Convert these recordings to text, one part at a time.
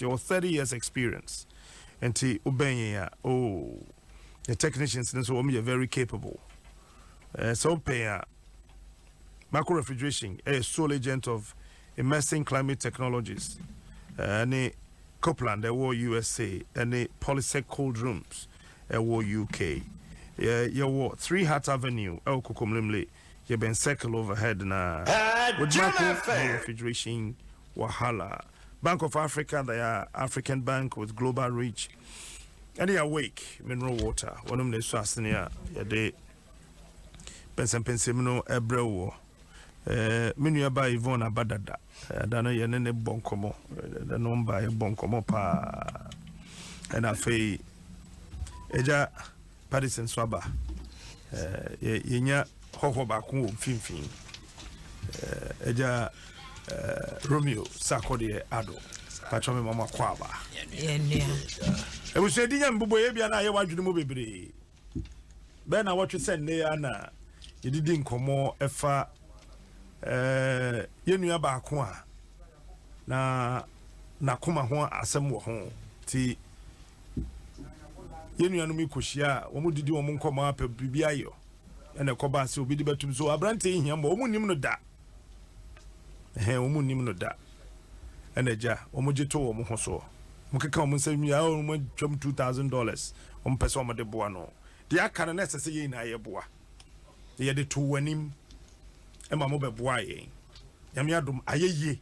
your 30 years experience. And Ubenya, the technicians in this room are very capable. So pay macro refrigeration, a sole agent of immersing climate technologies. Any Copeland, the war USA, any Polysec cold rooms, a war UK. You war 3 Hart Avenue, El Kukumlimli, you been circle overhead na with macro refrigeration, Wahala. Bank of Africa, they are African bank with global reach. Any awake mineral water, one of the Swastania, they Pensamino Ebrewo. Minu ba Ivona Badada. Dana Yanene Bonkomo, the number Bonkomo pa. And I fay Eja Paris and Swaba. Yenya Hohobaku Finfin. Eja Romeo Sakodi Adom. Pachome Mama Kwaba. I was saying, Buboyabia and I watch the movie. Ben, I watch you send Neana. You didn't come more efa. Yenu ya ba kwa na kuma ho asem wo ho ti yenu anu mi kohia wo mu didi wo mu nkoma apa bibia yo ene koba se obi di batum so abrante hia mo wo mu nim no da wo mu nim no da ene ja wo mu gito wo mu ho so mu keka wo mu nsem ya wo mu twam $2,000 wo mu pese wo de boa no de aka na sese ye na ye boa ye de to wanim Emma Mobe Boye, Yamiadum Ayeye,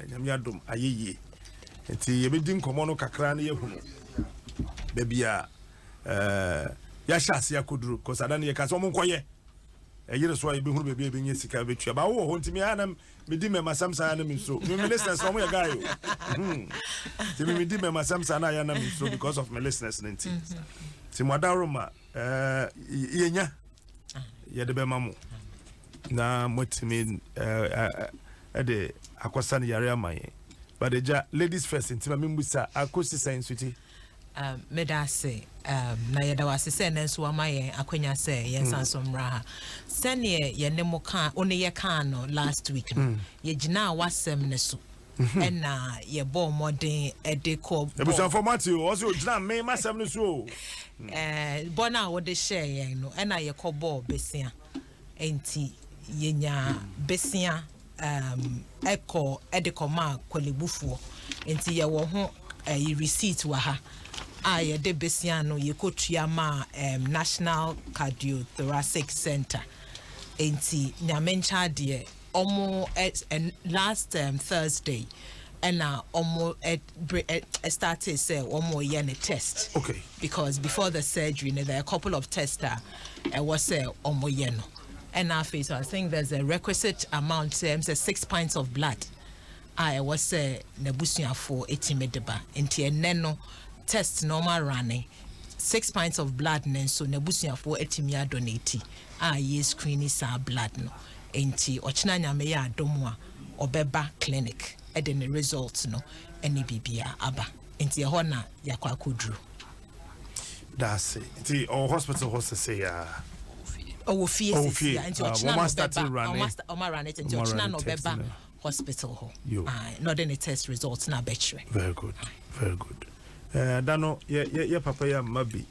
Yamiadum Ayeye, and see a bidding Comono Cacrani, baby, Yashas Yakudru, because I don't hear Casomo Coye. A year or so I be being Yessica, which about who to me, Adam, Medime, my Samsa, and so. You listen somewhere, guy. Timmy Medime, my Samsa, I am so because of my listeners. Simadaroma, Yenya, Yadebemamu. Na motimi de akwasa ne yare amaye but the ladies first intima membusa akosi science witi medase na yeda wase se nenso amaye akwanya se yensansomra sene ye ne moka one ye kan no last week no ye gina wasem ne so ena ye bo modern edeko ebusa format o so gina me masem ne so bona wo de share ye no ena ye kobo besia enti yenya besia eko edekoma kwalebufuo enti ye wo ho receipt wa ha ye de besia no ye kotua ma National Cardiothoracic Center enti nyamencha de omo last Thursday and omo started say omo yene test okay because before the surgery there are a couple of tests that was say omo yeno. And I think there's a requisite amount, say 6 pints of blood. I was say nebusia for 80 medeba. Inti neno test normal running 6 pints of blood nenso nebusia for 80 mia donate. Ye screening sa blood no. Inti ochina nyame ya domwa obeba clinic. Eden the results no any bibia aba. Inti hona yakwa kudru. That's it. Inti our hospital host say Oh, fear, and your hospital home. Not any test results now, betray. Very good, very good. Dano, yeah, papa, yeah, maybe.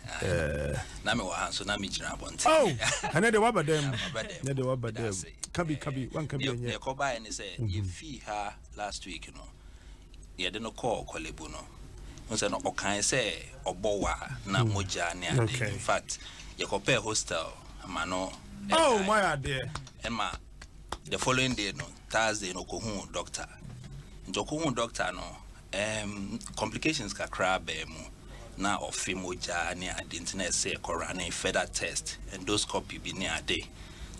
Nami so Nami Jinabont. Oh, I know the wabba them. The wabba them. Kabi, one can be on your combine and say, you fee her last week, you know. You didn't call Kolebuno. Was an okay say, or Bowa, na Moja, in fact, you compare hostel. Mano, oh my idea. And the following day no Thursday no kohun doctor. Njokohun doctor no complications kakra be mu na ofimoja ne adentine say corona further test endoscopy bi ne ade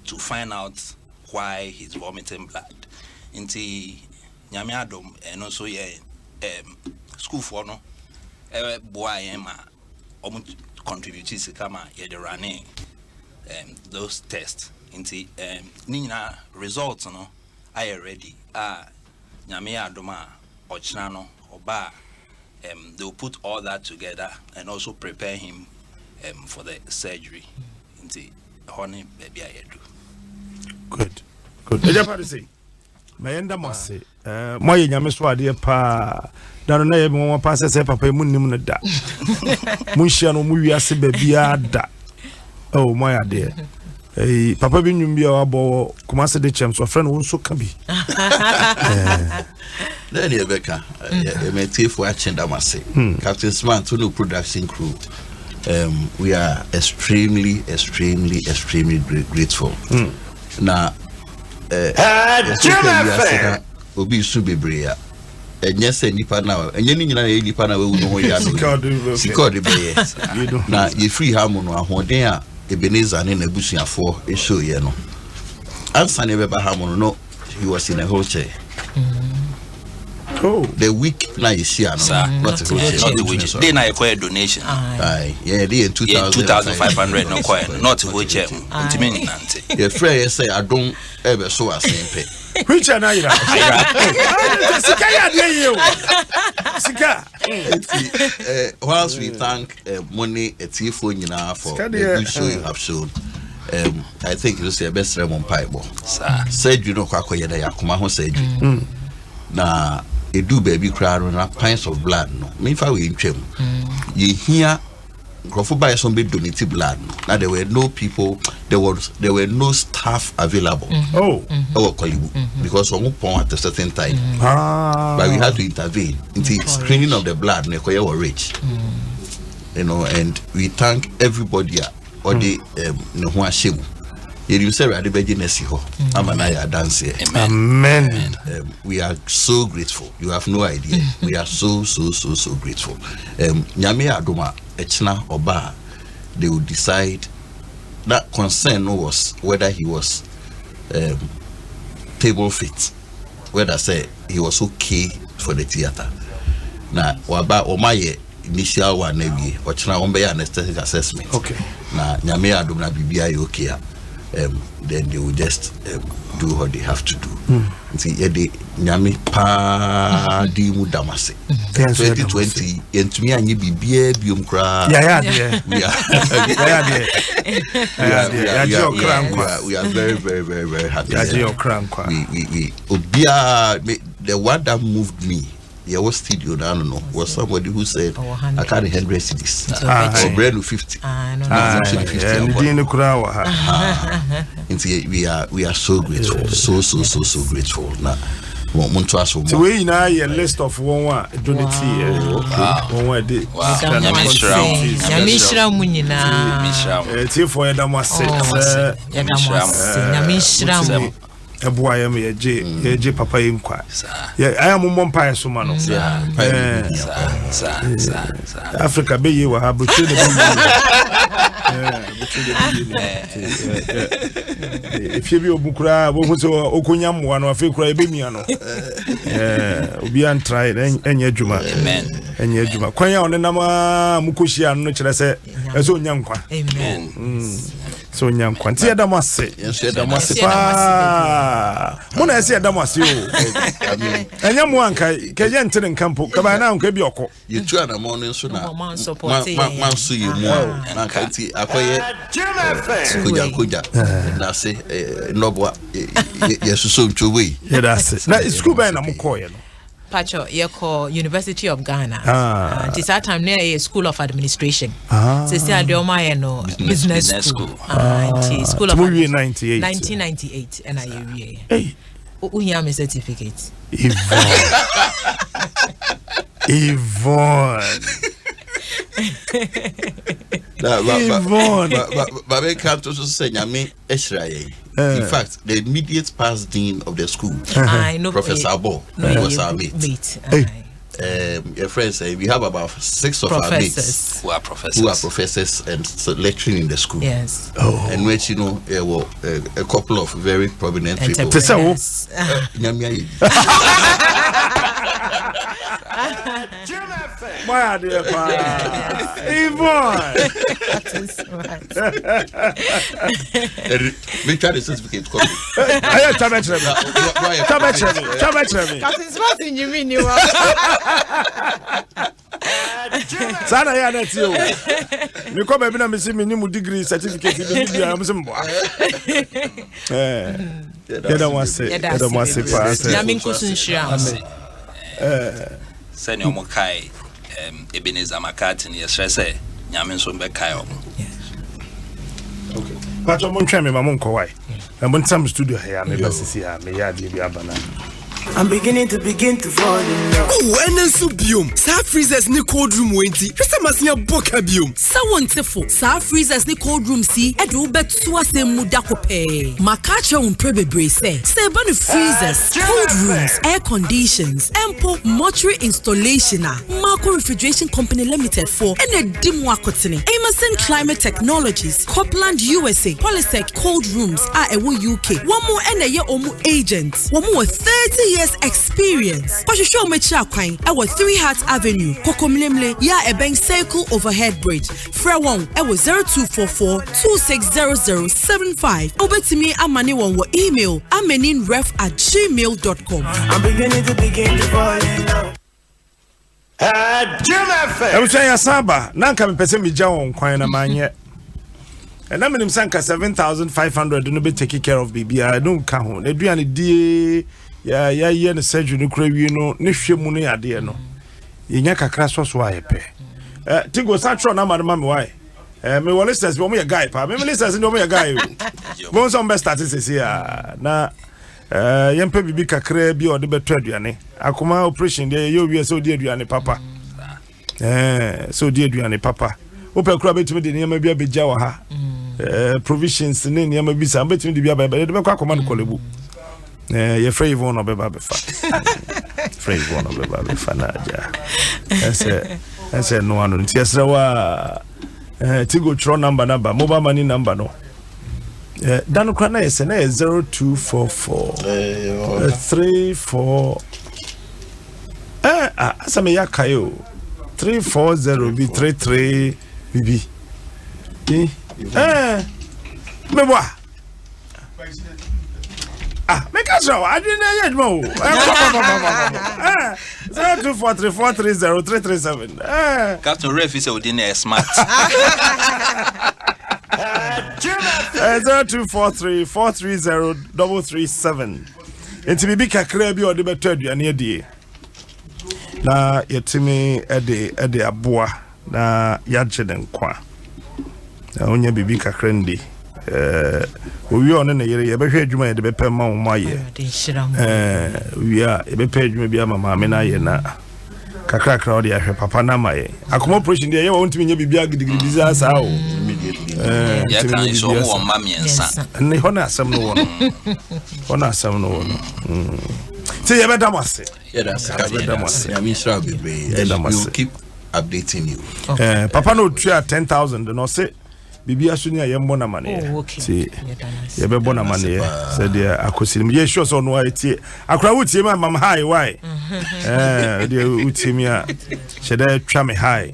to find out why he's vomiting blood. Inti nyame adom eno so ye school for no boy ma contribute sika ma ye the running those tests into nina results no I already nyame adoma ochina no oba they'll put all that together and also prepare him for the surgery into honey baby I do good Eja Parisi mayenda mase moye nyame so ade pa da no na ye mo pa se papa mu nim no da munhia no mu wiase ba bia da oh moya de papa bi nwum bia wabo kuma se de chem so friend won so ka bi then Rebecca MTF watching damase Captain Smart to no production crew we are extremely grateful na obi su bebre enye se nipa na enye ni nyina na nipa na we no ya no sikode be na ye free ham no ahoden a Ebenezer ne nabusuafo e show ye no ansa ne be ba ham no he was in a wheelchair. Oh, the week na you see not the wheelchair. They na acquire donation. Aye, yeah, they in 2,500 no coin, not wheelchair. Intimate nante. Your friend say I don't ever so as same pay. Which na ira? Sika ya de you. Sika. Whilst we thank money etifo nyina for the good show you have shown. I think you say best Raymond Piebo. Said you know kwakoye da yakoma ho said you. Na edu baby cry na pints of blood no. Me fa we ntwam. Ye hear grofo buy some be donate blood no. Now there were no people, there were no staff available. Oh. Our Kolibu because some pon at a certain time. But we had to intervene in the screening of the blood ne koye were rich. You know, and we thank everybody or the no ho ashemu. You say Radi Beginesi ho. Amanaya dance here. Amen. We are so grateful. You have no idea. We are so grateful. Nyame Adoma Echna Oba, they will decide. That concern was whether he was table fit, whether say he was okay for the theater. Na waba omaye initial one nevi ochna ombe anesthetic assessment. Okay. Na Nyame Adoma bibia okay. Then they will just do what they have to do. See, the Nyami pa di mu damase. 2020, and to me, I need be bium cry. We are very happy. We the one that moved me. Yeah, was studio I don't know. Was somebody who said I carry 100 cities or brand new 50. We are so grateful, so grateful. Now, so we now a list of one donate one day. Yamishra munina. For Adom Yamishra. Ebuaya me ye papa yinkwa I am mompa so ma no Africa be ye wa ha butu de if you be obukura bo hu so okonya mwa no afi kura ebe mia no obi an try enye adwuma enye adwuma kwan ya one nama mukohia no kire se eso nya nkwa amen so nya nkwa nti Adom ase pa muna ese Adom ase o enya mu anka keje ntire nkampo kaba na anka bi okọ yetu ana mo no so na man so ye mu na nti akoye kuja na se nobwa yesuso ntwe ye da se na school by na mko ye no Pacho yeko University of Ghana. This time near a School of Administration. Say Adom no business school. School of 1998 and I hey. Who have my certificate? Yvonne. But we can't also say Nyame Eshraye. In fact, the immediate past dean of the school, Professor Abo, was our mate. Your friends say we have about 6 of our mates who are professors and lecturing in the school. Yes. And which there were a couple of very prominent people. Yes. My dear Yvonne. We try the certificate copy. I you mean you are. Sana ya na ti o. Me ko baby na me see me ni mu degree certificate bi bia am sem boa. Yeda mo ase pa. Na me nko sunhia. Send your mokai Ebenezer Makati ni yesrese nyame nso mbekai omo. Okay. But I'm trying me mama nko why. I'm on some studio here me basisi ya me ya di bi abana. I'm beginning to fall in love. Oh, and then so biom. Sa freezers ni cold room wenti. Pesa masia boka biom. Sa wontifo. Sa freezers ni cold room si. Edu betu asem muda kope. Makacha unprebe brace. Se ba ni freezers, cold rooms, air conditions, ample mortuary installation. Marco Refrigeration Company Limited for ene dimu akotene. Emerson Climate Technologies, Copland USA, Polysec Cold Rooms ewo UK. One more ene ye omu agents. One more 30 years experience. But you show me Chakwan, our 3 Hearts Avenue, Kokomlemle, ya a bank circle overhead bridge. Frewon, I was 0244 260075. Over to me, Amani one email, amaninref@gmail.com. I'm beginning to fall in love. I'm saying Asaba, Nanka me pese mi ja won kwan na manye. And I'm in Sanka 7,500 no be taking care of baby. I don't count. They do any day. Yeah, no surgery no crazy no. Ne hwe mu no ade no. Yenya kakra so ayepe. Tigo satro na madam me why. Me wole says we mo guy pa. Me says no mo guy. Mo so best start say ya na yempe bibi kakra bi o de beto aduane. Akoma operation dey you wi so de aduane papa. So de aduane papa. Ope kura betimi de nyama bi abegya wa ha. Provisions ne nyama bi sa betimi de bi abeba de be kwa akoma no kolebu. You're afraid you won't be afraid you won't be fanaja. I said no one. Yes, Tigo Tro number, mobile money number no. Dan Krana is 0244 34 Asame Yakayo 340 B33 BB. Meboa. Make us show. I didn't know yet. 0243430337. Captain Ref is a smart. 0243430337. It's me big kakra or the better aduane die. Na yetimi ede aboa na yagye den kwa. Na onya bibi kakra ndi. We on na yere ye behwe adwuma ye de bepe ma wo maye we are e bepe adwuma bia mama me na ye na kakra kra ode ahwe papa na maye akoma operation de ye wo ntimi nya bibia gidigidi biza sa o ya kan so wo ma miensa ne ho na asem no wo no ho na asem no wo no say ye beta mase yeah that's I mean sure be you keep updating you papa no tua 10,000 no say Bibia Sunia Yambona Mane. See, Yabona Mane, said the Acosim. Yes, sure, so no, it's a crowd with him, Mamma High. Why? Dear Utimia, should I try me high?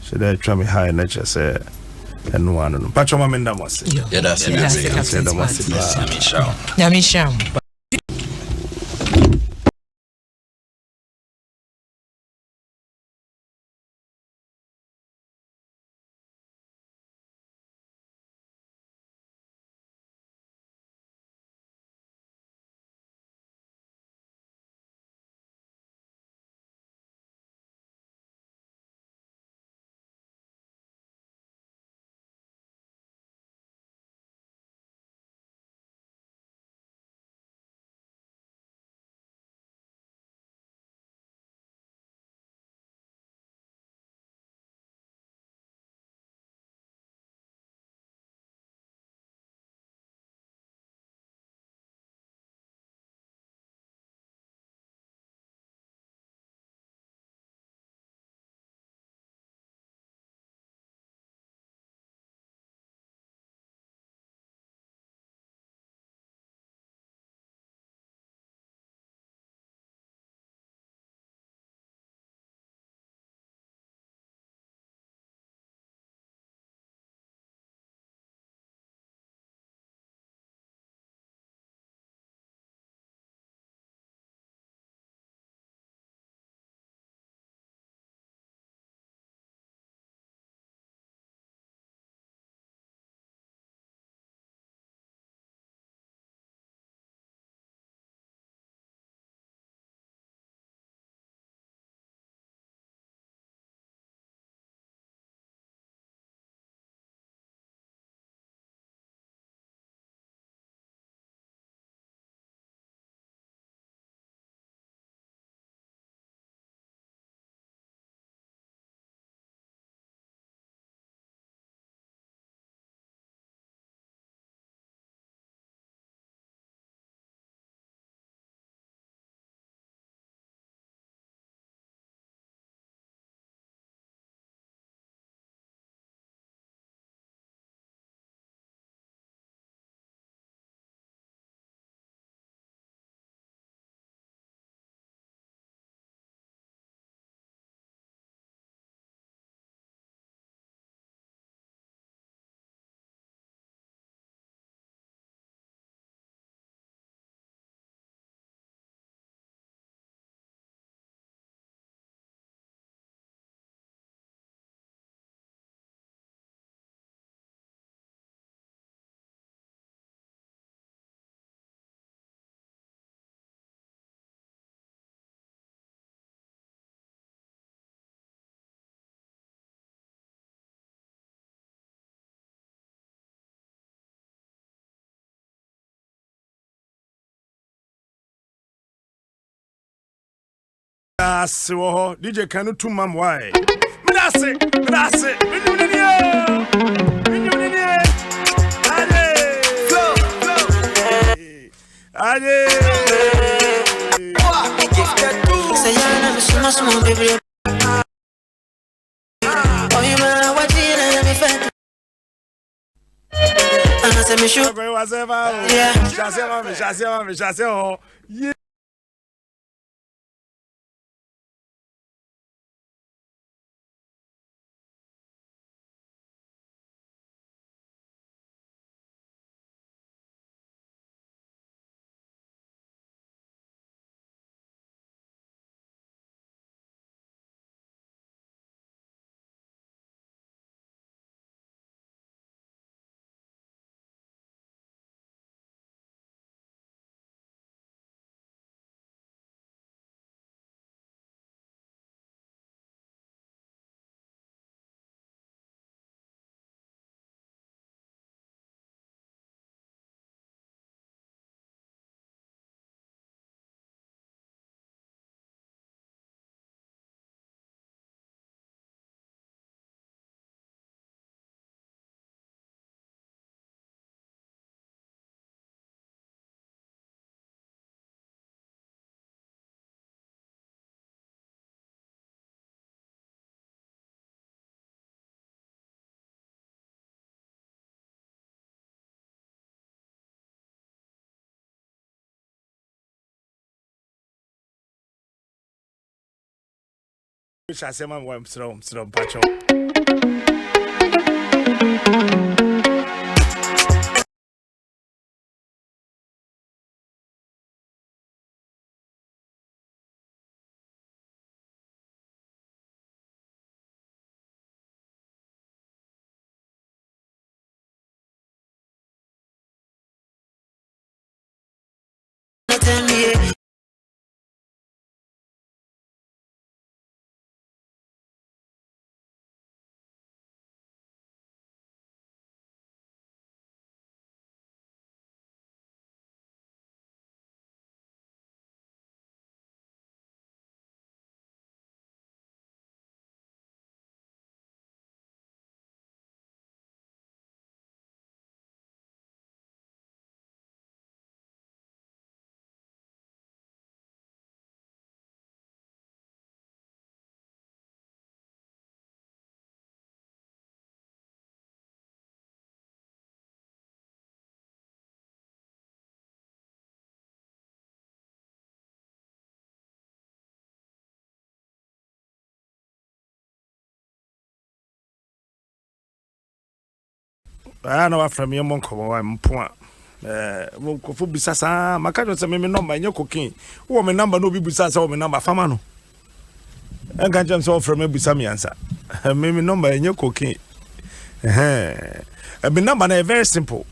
Should I try me high? Nature said, and one. Patramamenda was. Yeah, that's Yamisham. Aso DJ Kanu to mam why. Medase. Ade. Say yana me small baby. Oh you man what did I me fed? And I say me shoot. Yeah. Shase. Yeah. Shase man wa msro pacho. I know from your monk or I'm poor. Won't be sasa, my cousin say me number in your cooking. Oh, my number no be sasa, my number famano. I can't jump so from me besame answer. Me number in your cooking. My number very simple.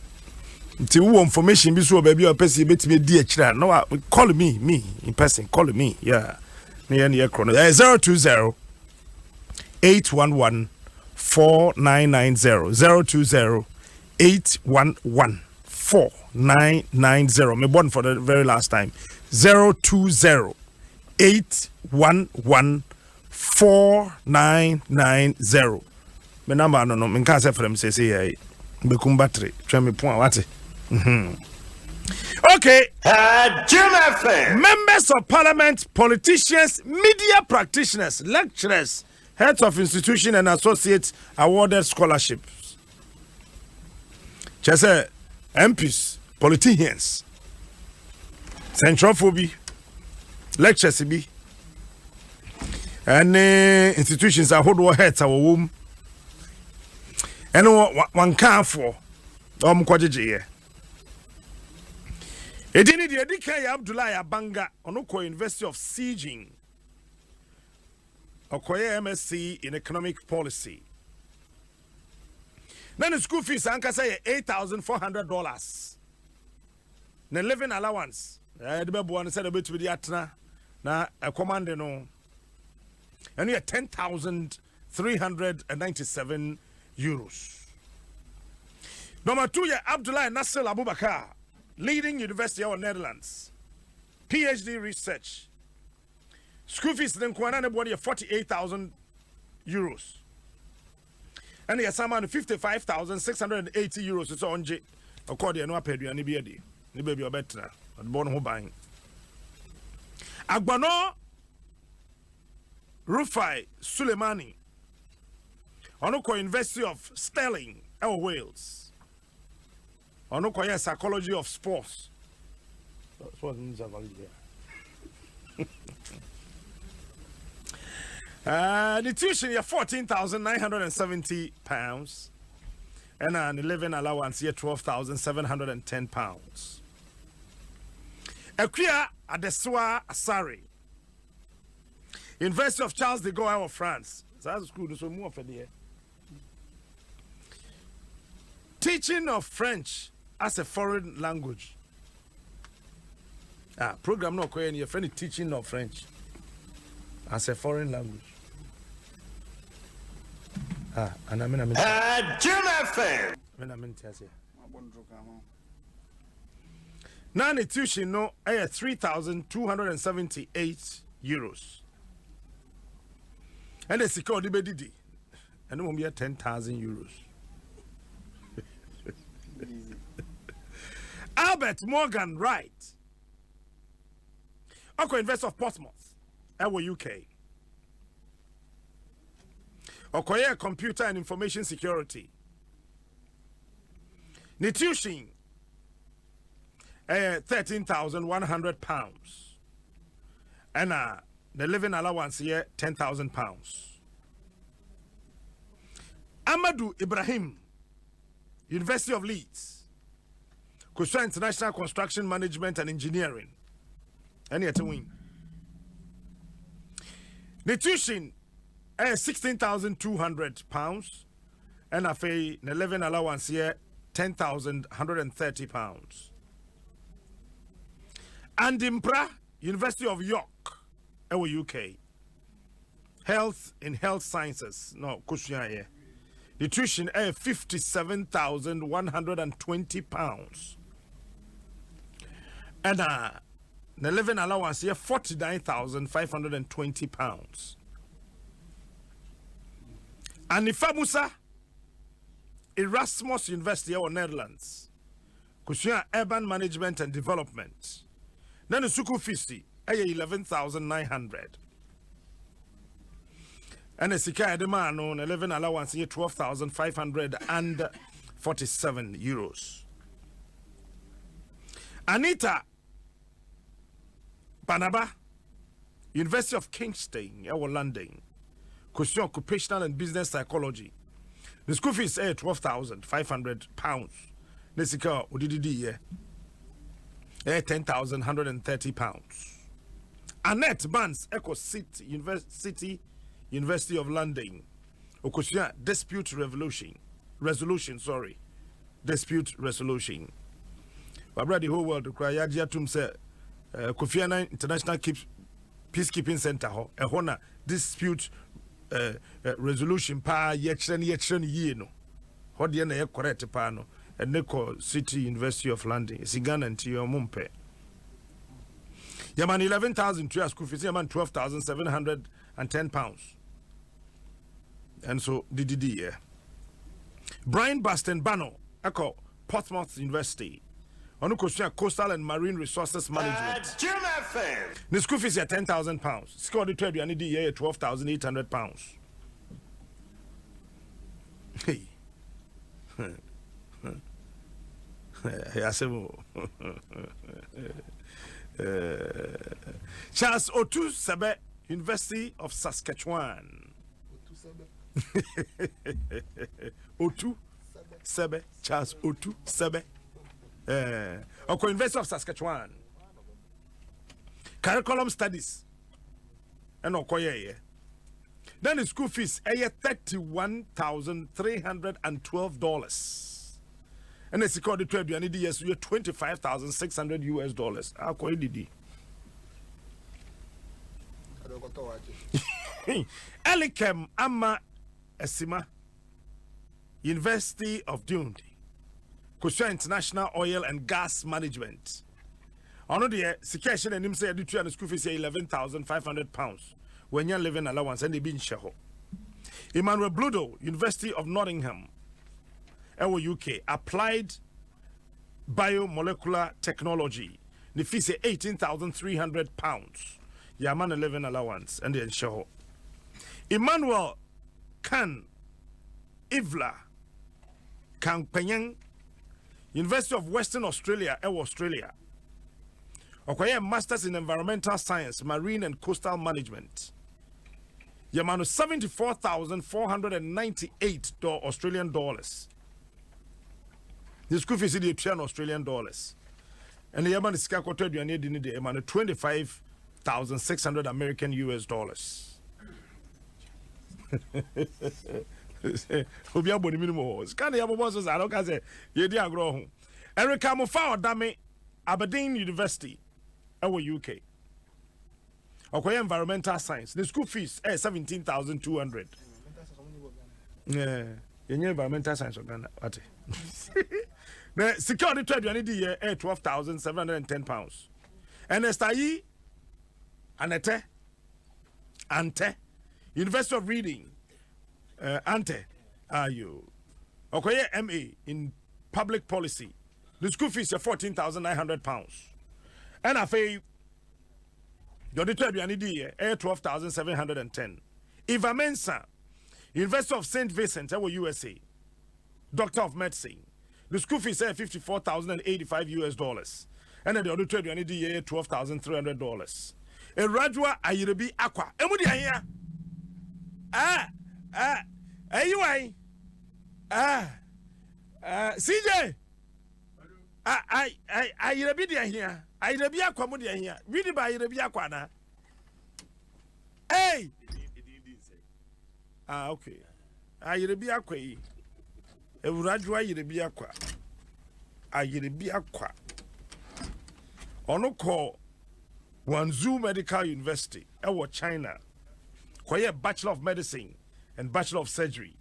Till who information be so baby or person bet me dear child. No, call me in person, call me. Yeah. Near chrono. 020 811 4990 020 811 4990. Me born for the very last time. 020 811 4990. Me number no me can't say for them say be kum battery. Try me point what? Okay. Jim FM. Members of Parliament, politicians, media practitioners, lecturers, heads of institution and associates awarded scholarships. Just MPs, politicians, central phobia, lectures be, and institutions are hold heads our womb. And one can for kwajeje. Edini de Dika Abdullah Abanga onoko University of Sieging. Okoye MSc in economic policy. Then the school fees anka say $8,400. The living allowance. The baby one said about to be atna na a command no. And you 10,397 euros. Number 2 Abdullah Nasser Abubakar, leading university of Netherlands. PhD research. School fees then kwana body 48,000 euros. And the assignment 55,680 euros. It's on J. According to Pedro and Nibiadi. Ni baby or better. But born who buying. Agbano Rufai Suleimani. Onoko University of Stirling, Wales. Onoko Psychology of Sports. That's what means the tuition is £14,970 and an living allowance here £12,710. Equia Adesua Asari, University of Charles de Gaulle of France. That's school so more for the teaching of French as a foreign language. Program no koye ni friend teaching of French as a foreign language. And I'm Jim FM. Now the tuition no 3,278 euros. And the secure the bedidi. And no be 10,000 euros. Albert Morgan Wright. Uncle Investor of Portsmouth, UK. Okoye Computer and Information Security. Nitution, £13,100. And the living allowance here, £10,000. Amadou Ibrahim, University of Leeds. Kusha International Construction Management and Engineering. And yet to win. The tuition £16,200 and I pay the living allowance here £10,130. And Impra, University of York, UK. Health in Health Sciences. No, Kushia here. The tuition £57,120. And the living allowance here £49,520. And Ifamusa Erasmus University of Netherlands, Kushia Urban Management and Development. Then the Suku Fisti, 11,900. And the Sika Edemano, 11 allowance here 12,547 euros. Anita Banaba, University of Kingston, London, Kushia Occupational and Business Psychology. The school fees is £12,500. Nesika Udidi £10,130. Annette Barnes, Echo City University of London. Okushia Dispute Resolution. Dispute Resolution. But the whole world require Yajiatum say Kofi Annan International Peacekeeping Center ho ehona dispute resolution pa yechren ye no ho de na correct pa no Echo City University of London Sigana nti omumpe Yaman 11,000 school fees Yaman £12,710. And so DDD Brian Baston Bano Echo Portsmouth University Onukoshia Coastal and Marine Resources Management. The school fees are £10,000. Scored the trade and the £12,800. Hey. Charles Otu Sebe, University of Saskatchewan. Otu Sebe, Charles Otu Sebe. University of Saskatchewan. Curriculum studies. And Okoye. Then the school fees $31,312. And the security trade you need yes $25,600 US. Akoye didi. Elikem Ama Esima, University of Dundee. Kusha International Oil and Gas Management. Ono de situation anim say the two and school fees £11,500 when you're living allowance and they be in Sheho. Emmanuel Bludo, University of Nottingham, UK, applied biomolecular technology. The fee say £18,300. Yaman living allowance and then Sheho. Emmanuel Kan Ivla Kang Penyang, University of Western Australia, Australia. Okoye Masters in Environmental Science, Marine and Coastal Management. Yamano $74,498 Australian dollars. The school fees is Australian dollars. And the Yaman is Skakoto Duane de Yamano 25,600 American US dollars. Obi aboni minimum. Scan the Yabo was I don't say ye dia grow. Erica Mofa Dame Aberdeen University. Our UK. Okay, environmental science. The school fees 17,200. Yeah, environmental science of Ghana. What? The security trade you need the 12,710 pounds. And STI Ante University of Reading Ante are you? Okay, MA in public policy. The school fees are 14,900 pounds. And I say, you're the 12,710. Eva Mensa, University of St. Vincent, USA, Doctor of Medicine. The school fees are $54,085 US. And then the other trade you need $12,300. A Rajwa Ayrebi Aqua. Emudi here. Anyway. CJ. Ayrebi here. Ayrebi Aqua Mudia here. Read by Ayrebi Aqua na. Hey. Okay. Ayrebi Aqua. A Rajwa Ayrebi Aqua. Ayrebi Aqua. Ono call Guangzhou Medical University, China. Kwaye Bachelor of Medicine and Bachelor of Surgery.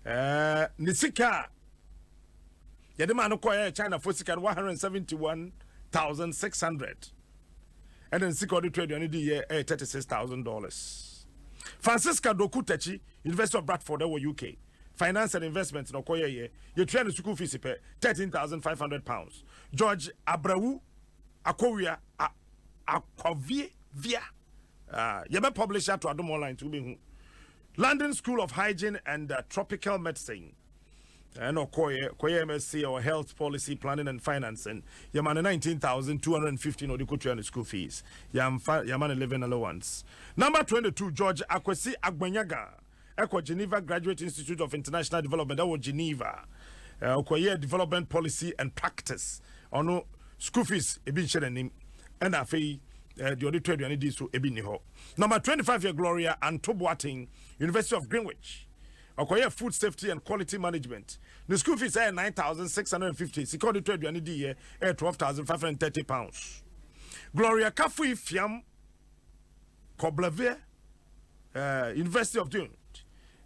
Nisika. Yadema no kwaye China for sika 171,600. And then sika the trade you need $36,000. Francisca Dokutechi, University of Bradford, UK. Finance and investment no kwaye ye train the school fees pay £13,500. George Abreu Akowia Akovie via Yaba publisher to Adom Online to be London School of Hygiene and Tropical Medicine. And Koye MSc or Health Policy Planning and Financing. Yaman 19,215 or the country school fees. Yaman 11 allowance. Number 22, George Akwesi Agbanyaga. Eco Geneva Graduate Institute of International Development. That was Geneva. Koye Development Policy and Practice. Ono school fees ebin sherenim and afei the other trade you need so ebin ni ho. Number 25 year Gloria Antoboating, University of Greenwich. Okoye Food Safety and Quality Management. The school fees are 9,650. Security trade you need here 12,530 pounds. Gloria Kafui Fiam Koblavie University of Dune.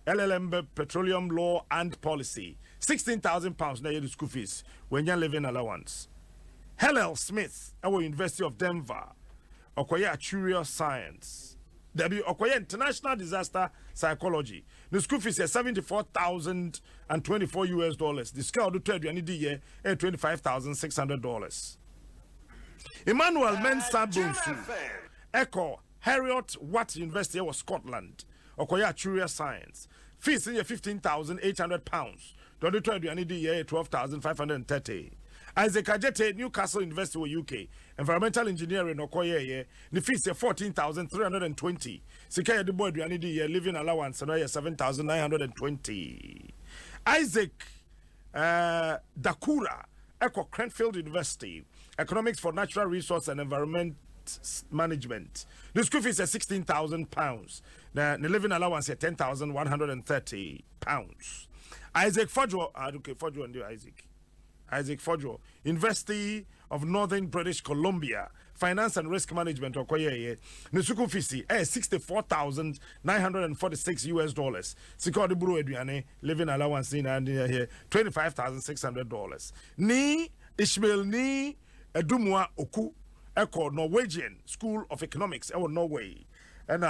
LLM Petroleum Law and Policy. 16,000 pounds na the school fees when you're living allowance. Helen Smith, our University of Denver, Okoye Actuarial Science, Okoye International Disaster Psychology. The school fees is $74,024 US. The scale of trade you need here is $25,600. Emmanuel Mensah Bonsu, Echo Heriot Watt University of Scotland, Okoye Actuarial Science. Fees in £15,800. The trade you need here is $12,530. Isaac Ajete, Newcastle University, UK. Environmental Engineering, Okoye, the fees are 14,320. Sikaya the boy, you need living allowance, and 7,920. Isaac Dakura, Echo Cranfield University, Economics for Natural Resource and Environment Management. The school fees are £16,000. The living allowance is £10,130. Isaac Fodjo, okay, Fodjo and Isaac Fodjo, University of Northern British Columbia, Finance and Risk Management, Okoye, Nisuku Fisi, $64,946 US. Security Bureau Eduane, living allowance in and here, $25,600. Ni Ishmael Ni Edumwa Oku, Echo Norwegian School of Economics Norway and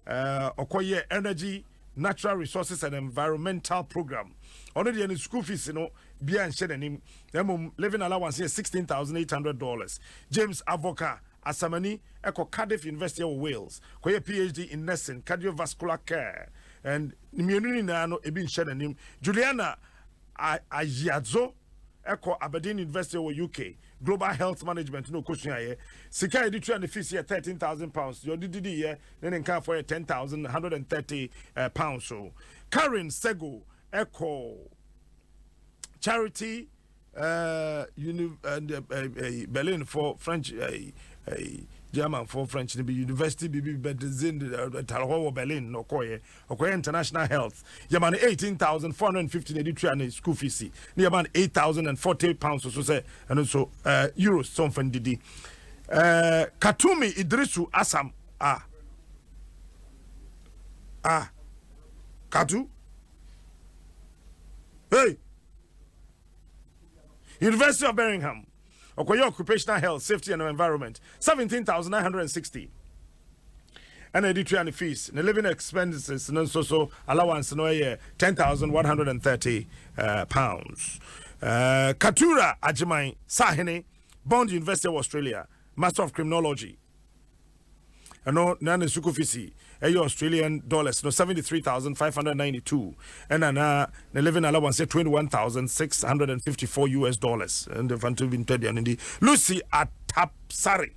Okoye Energy Natural Resources and Environmental Program. Already in school fees, beyond shedding him, living allowance here $16,800. James Avoka Asamani Echo Cardiff University of Wales, Koye PhD in nursing, cardiovascular care, and immunity no ebin shedding him. Juliana Ayadzo Echo Aberdeen University of UK, Global Health Management, no question here. Sika editor and the fees here £13,000. Your DDD here, then in car for £10,130 so. Karen Sego Echo Charity Berlin for French German for French University Talho Berlin Okoye International Health Yaman 18,450 editor school fees Yaman £8,040 or so say and also euros some from Didi Katumi Idrisu Assam Katu hey University of Birmingham Okoye Occupational Health, Safety and Environment, 17,960. And editor and fees, the living expenses, and so allowance, no year, £10,130. Katura Ajimai Sahene, Bond University of Australia, Master of Criminology. And no none sukufisi Australian dollars no 73,592 and the living allowance $21,654 and the fund been paid in the Lucy Atapsari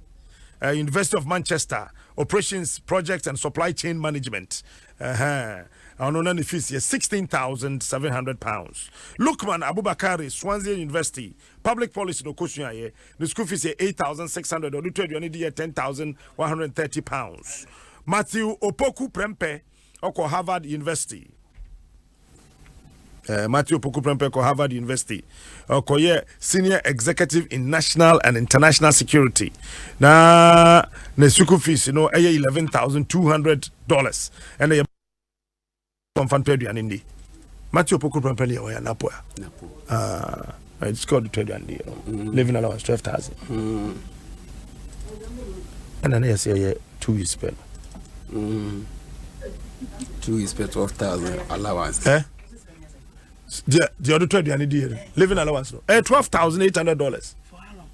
University of Manchester Operations Project and Supply Chain Management on fees £16,700. Lukman Abubakari, Swansea University, Public Policy no question the school fees £8,600 or £10,130. Matthew Opoku Prempe Oko Harvard University. Matthew Opoku Prempe Oko Harvard University. Okoye Senior Executive in National and International Security. Na the school fees $11,200 and they Fanpedu and Indi. Matthew Poku Prampeli or Napoa. It's called the trade and living allowance 12,000. And then I say 2 years spent. 2 years spent 12,000 allowance. The other trade and living allowance $12,800. For how long?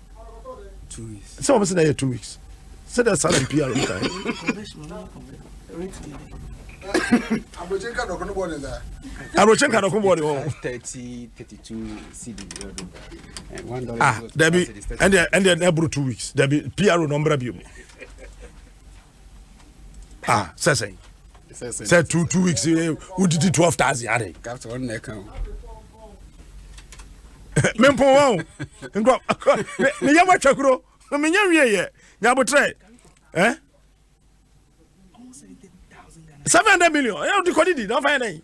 2 weeks. So almost in 2 weeks. So that's how PR time. Abrochenka no kumbo de 30 32 CD and $1 there be and every 2 weeks there be PR number bi say 2 weeks who did 12,000 are got on neck mempo won ngo me yama twakuro me nya wie ye nya botre 700 million. You do credit, don't find any.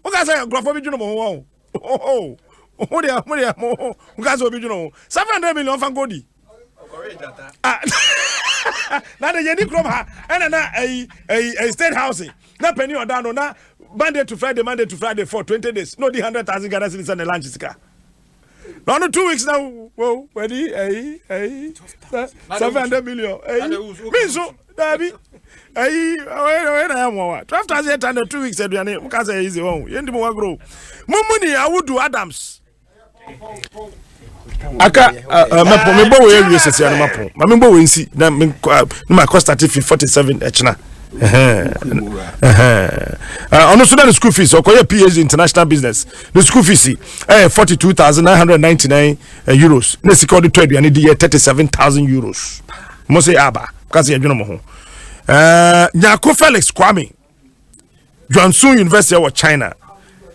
What guys are graph of you know? Oh, dear, guys will be you know 700 million from Godi. Now the Yedi Club and a state housing. Not penny or down on that Monday to Friday for 20 days. No, the 100,000 Ghana citizens and the lunch is car. No, 2 weeks now. Whoa, ready? 700 million. Me so. Dabi, when I am 12,800 2 weeks. Eduane, because I easy one. You ndimo grow. Mumuni, I would do Adams. Aka, me bo we use ese ya mapo. Ma me bo we nsi na me ma cost 47 echna. On the school fees, Okoye PhD International Business. The school fees, 42,999 euros. Next call the trade, we need 37,000 euros. Mose Aba. Because you know, Nyako Felix Kwame, Johnson University of China,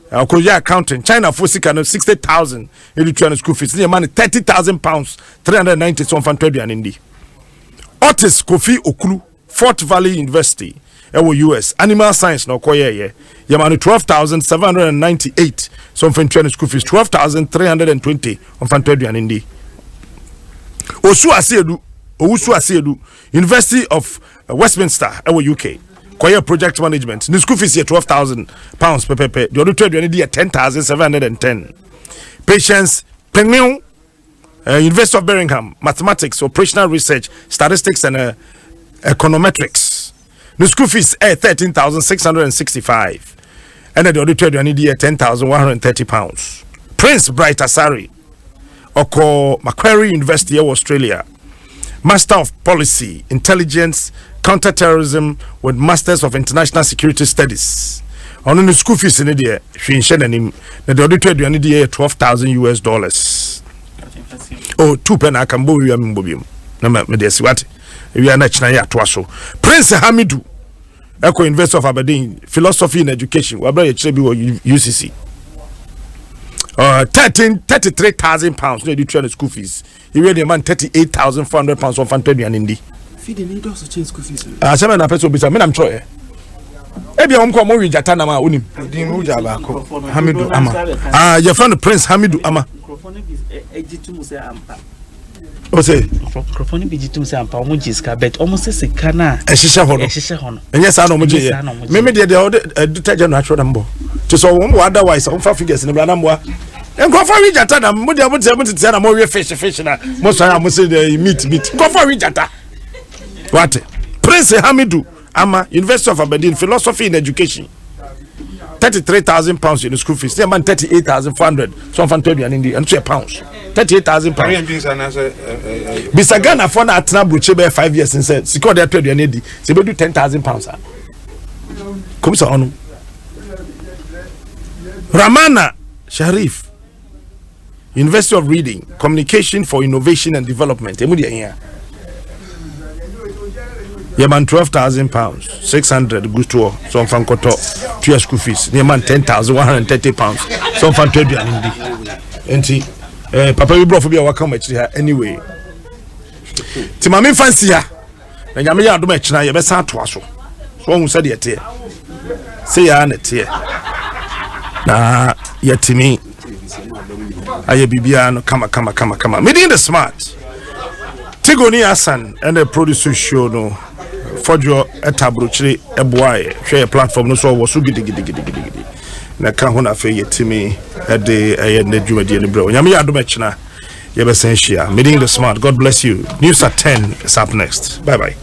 Korea accounting, China for 60,000 in school fees, near money £30,000, 390 some fan trade and Indi. Otis Kofi Okulu, Fort Valley University, US, Animal Science, no Koya, Yamani 12,798 some fan trade school fees, 12,320 on fan trade and Indi. Osu Asiedu, University of Westminster, UK. Koya Project Management. The school fees here £12,000 per The other trade you need 10,710. Patience Penmew University of Birmingham, mathematics, operational research, statistics, and econometrics. The school fees 13,665, and the auditor you need 10,130 pounds. Prince Bright Asari, Oko Macquarie University of Australia, Master of Policy, Intelligence, Counterterrorism with Masters of International Security Studies. On the school fees in India, she the auditor you need $12,000. Oh, 2 pen I can buy you. What? We are not China Dwaso. Prince Hamidu, Eco Investor of Aberdeen, Philosophy in Education. We are UCC. 33,000 pounds. No, you train school fees. You really man 38,400 pounds on Fantasy and Indy. Feed the need also change school fees. Some of the person be saying, "I'm trying." Ebi am come we jata na ma unim. Din uja ba ko. Hamidu Ama. Your friend Prince Hamidu Ama. O say microphone bi jitum say ampa omo jiska bet omo se sika na ehihye ho no enye sa na omo je me de detergent no atro nambo to so wo otherwise on fa figures ne bra nambo enko fa wi jata na mo de mo tete na mo we fish na mo so ya mo say the meat enko fa wi jata what Prince Hamidu Ama, University of Aberdeen, Philosophy in Education. 33,000 pounds in the school fees. They man 38,400. So I'm telling you, and 2 pounds. 38,000 pounds. Bisagana for na atna buchebe 5 years since said, "Siko they told you need. They do 10,000 pounds." Come so on. Ramana Sharif, University of Reading, Communication for Innovation and Development. Emudi here. Yeman 12,000 pounds, 600 good to some fan koto 2 school fees. Yeman 10,130 pounds. Some fan 20 and indi. Papa we brought for be a welcome here anyway. Timami fancy ya. Na nyame ya do match na ye be san to aso. So who said yet here. Say ya na tie. Na yetimi aye bibia no kama. Me the smart. Tigoni Asan and the producer show no Fojo etabrochiri eboae share platform no so was so gidi na ka ho na fe yetimi e de na dwumadi ne bro nyame ya do mechna ye be sen share meeting the smart. God bless you. News at 10 is up next. Bye bye.